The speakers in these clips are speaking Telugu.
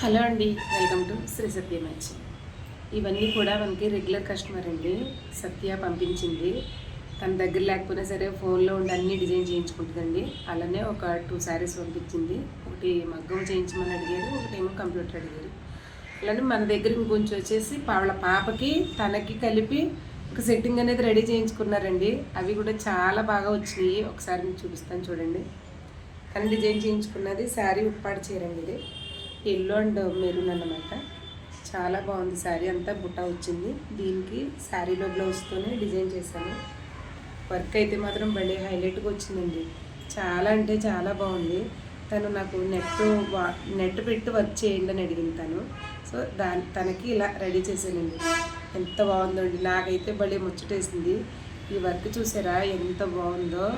హలో అండి, welcome to Sri Satya match. ఇవన్నీ కూడా మనకి రెగ్యులర్ కస్టమర్ అండి. సత్య పంపించింది. తన దగ్గర లేకపోయినా సరే ఫోన్లో ఉండి అన్ని డిజైన్ చేయించుకుంటుందండి. అలానే ఒక 2 శారీస్ పంపించింది. ఒకటి మగ్గం చేయించమని అడిగారు, ఒకటేమో కంప్యూటర్ అడిగారు. అలానే మన దగ్గర ఇంకొంచెం వచ్చేసి వాళ్ళ పాపకి తనకి కలిపి ఒక సెట్టింగ్ అనేది రెడీ చేయించుకున్నారండి. అవి కూడా చాలా బాగా వచ్చినాయి. ఒకసారి మీకు చూపిస్తాను చూడండి. తను డిజైన్ చేయించుకున్నది శారీ ఉప్పాడు చీరండి. ఇది ఎల్లో అండ్ మెరూన్ అన్నమాట. చాలా బాగుంది. శారీ అంతా బుట్ట వచ్చింది. దీనికి శారీలో బ్లౌజ్తోనే డిజైన్ చేశాను. వర్క్ అయితే మాత్రం భలే హైలైట్గా వచ్చిందండి. చాలా అంటే చాలా బాగుంది. తను నాకు నెట్ పెట్టి వర్క్ చేయండి అని అడిగింది తను. సో తనకి ఇలా రెడీ చేశానండి. ఎంత బాగుందండి, నాకైతే భలే ముచ్చటేసింది. ఈ వర్క్ చూసారా ఎంత బాగుందో.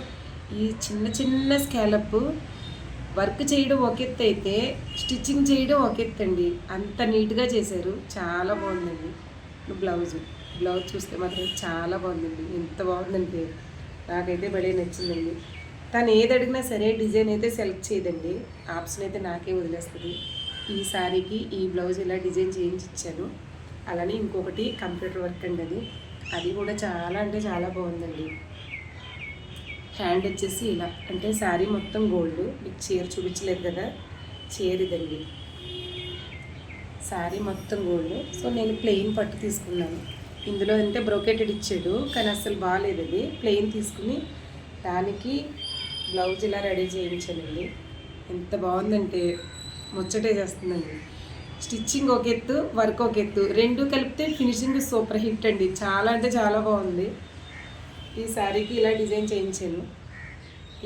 ఈ చిన్న చిన్న స్కాలప్ వర్క్ చేయడం ఒక ఎత్తు అయితే స్టిచ్చింగ్ చేయడం ఒక ఎత్తు అండి. అంత నీట్గా చేశారు. చాలా బాగుందండి. బ్లౌజ్ చూస్తే మాత్రం చాలా బాగుందండి. ఎంత బాగుందంటే నాకైతే భలే నచ్చిందండి. తను ఏది అడిగినా సరే డిజైన్ అయితే సెలెక్ట్ చేయదండి. ఆప్షన్ అయితే నాకే వదిలేస్తుంది. ఈ శారీకి ఈ బ్లౌజ్ ఇలా డిజైన్ చేయించి ఇచ్చాను. అలానే ఇంకొకటి కంప్యూటర్ వర్క్ అండి. అది కూడా చాలా అంటే చాలా బాగుందండి. హ్యాండ్ వచ్చేసి ఇలా అంటే శారీ మొత్తం గోల్డ్. మీకు చీర చూపించలేదు కదా, చీర ఇదండి. శారీ మొత్తం గోల్డ్. సో నేను ప్లెయిన్ పట్టు తీసుకున్నాను. ఇందులో అంటే బ్రోకెటెడ్ ఇచ్చాడు, కానీ అసలు బాగాలేదు. అది ప్లెయిన్ తీసుకుని దానికి బ్లౌజ్ ఇలా రెడీ చేయించానండి. ఎంత బాగుందంటే ముచ్చటే చేస్తుందండి. స్టిచ్చింగ్ ఒక ఎత్తు, వర్క్ ఒక ఎత్తు, రెండు కలిపితే ఫినిషింగ్ సూపర్ హిట్ అండి. చాలా అంటే చాలా బాగుంది. ఈ శారీకి ఇలా డిజైన్ చేయించాను.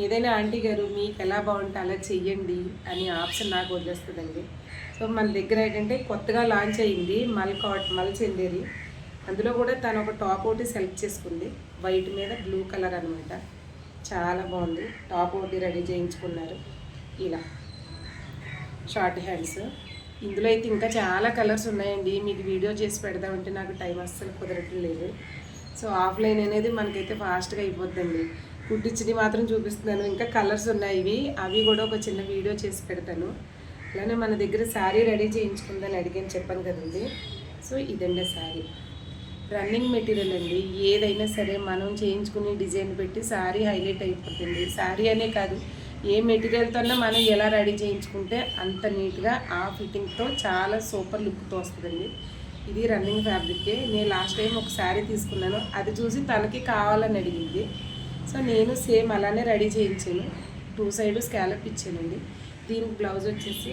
ఏదైనా ఆంటీ గారు మీకు ఎలా బాగుంటే అలా చెయ్యండి అని ఆప్షన్ నాకు వదిలేస్తుందండి. సో మన దగ్గర ఏంటంటే కొత్తగా లాంచ్ అయ్యింది మల్ చెందేరి. అందులో కూడా తను ఒక టాప్ ఒకటి సెలెక్ట్ చేసుకుంది. వైట్ మీద బ్లూ కలర్ అనమాట. చాలా బాగుంది. టాప్ ఒకటి రెడీ చేయించుకున్నారు. ఇలా షార్ట్ హ్యాండ్స్. ఇందులో అయితే ఇంకా చాలా కలర్స్ ఉన్నాయండి. మీకు వీడియో చేసి పెడదామంటే నాకు టైం అస్సలు కుదరట్లేదు. సో ఆఫ్లైన్ అనేది మనకైతే ఫాస్ట్గా అయిపోద్దండి. కుట్టించినవి మాత్రం చూపిస్తున్నాను. ఇంకా కలర్స్ ఉన్నాయి, అవి కూడా ఒక చిన్న వీడియో చేసి పెడతాను. అలానే మన దగ్గర శారీ రెడీ చేయించుకుందని అడిగాను, చెప్పాను కదండి. సో ఇదండి శారీ. రన్నింగ్ మెటీరియల్ అండి. ఏదైనా సరే మనం చేయించుకుని డిజైన్ పెట్టి శారీ హైలైట్ అయిపోతుంది. శారీ అనే కాదు, ఏ మెటీరియల్తో మనం ఎలా రెడీ చేయించుకుంటే అంత నీట్గా ఆ ఫిట్టింగ్తో చాలా సూపర్ లుక్తో వస్తుందండి. ఇది రన్నింగ్ ఫ్యాబ్రిక్కే. నేను లాస్ట్ టైం ఒక శారీ తీసుకున్నాను, అది చూసి తనకి కావాలని అడిగింది. సో నేను సేమ్ అలానే రెడీ చేయించాను. 2 సైడ్ స్కాలప్ ఇచ్చానండి. దీనికి బ్లౌజ్ వచ్చేసి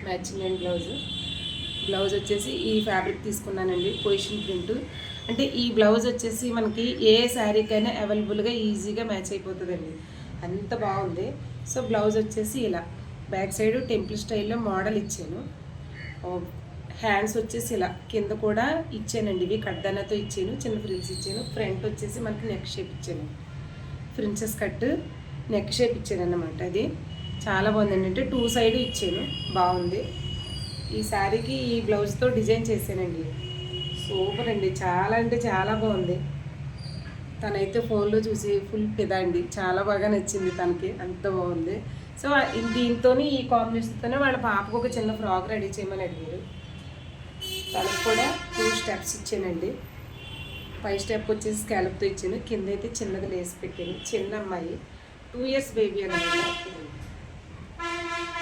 మ్యాచింగ్ అండ్ బ్లౌజ్ వచ్చేసి ఈ ఫ్యాబ్రిక్ తీసుకున్నానండి. పొజిషన్ ప్రింట్ అంటే ఈ బ్లౌజ్ వచ్చేసి మనకి ఏ శారీకైనా అవైలబుల్గా ఈజీగా మ్యాచ్ అయిపోతుందండి. అంత బాగుంది. సో బ్లౌజ్ వచ్చేసి ఇలా బ్యాక్ సైడ్ టెంపుల్ స్టైల్లో మోడల్ ఇచ్చాను. హ్యాండ్స్ వచ్చేసి ఇలా కింద కూడా ఇచ్చానండి. ఇవి కడ్దానాతో ఇచ్చాను, చిన్న ఫ్రిల్స్ ఇచ్చాను. ఫ్రంట్ వచ్చేసి మనకి నెక్ షేప్ ఇచ్చాను. ప్రిన్సెస్ కట్ నెక్ షేప్ ఇచ్చాను అన్నమాట. అది చాలా బాగుందండి. అంటే 2 సైడ్ ఇచ్చాను, బాగుంది. ఈ శారీకి ఈ బ్లౌజ్తో డిజైన్ చేశానండి. సూపర్ అండి. చాలా అంటే చాలా బాగుంది. తనైతే ఫోన్లో చూసి ఫుల్ పిదా అండి. చాలా బాగా నచ్చింది తనకి, అంత బాగుంది. సో దీంతో ఈ కాంబినేషన్తోనే వాళ్ళ పాపకు ఒక చిన్న ఫ్రాక్ రెడీ చేయమని అడిగారు. తనకు కూడా 2 స్టెప్స్ ఇచ్చానండి. 5 స్టెప్ వచ్చేసి స్కాలప్తో ఇచ్చాను. కింద అయితే చిన్నది లేసి పెట్టాను. చిన్న అమ్మాయి 2 ఇయర్స్ బేబీ అనమాట.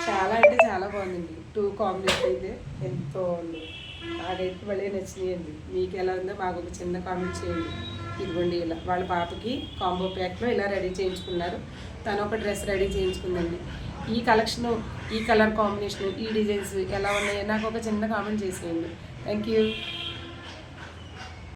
చాలా అంటే చాలా బాగుందండి. 2 కాంబినేషన్ అయితే ఎంతో బాగుంది. నాకైతే భలే నచ్చినాయండి. మీకు ఎలా ఉందో మాకు ఒక చిన్న కామెంట్ చేయండి. ఇదిగోండి ఇలా వాళ్ళ పాపకి కాంబో ప్యాక్లో ఇలా రెడీ చేయించుకున్నారు. తను ఒక డ్రెస్ రెడీ చేయించుకుందండి. ఈ కలెక్షను, ఈ కలర్ కాంబినేషన్, ఈ డిజైన్స్ ఎలా ఉన్నాయో నాకు ఒక చిన్న కామెంట్ చేసేయండి. Thank you.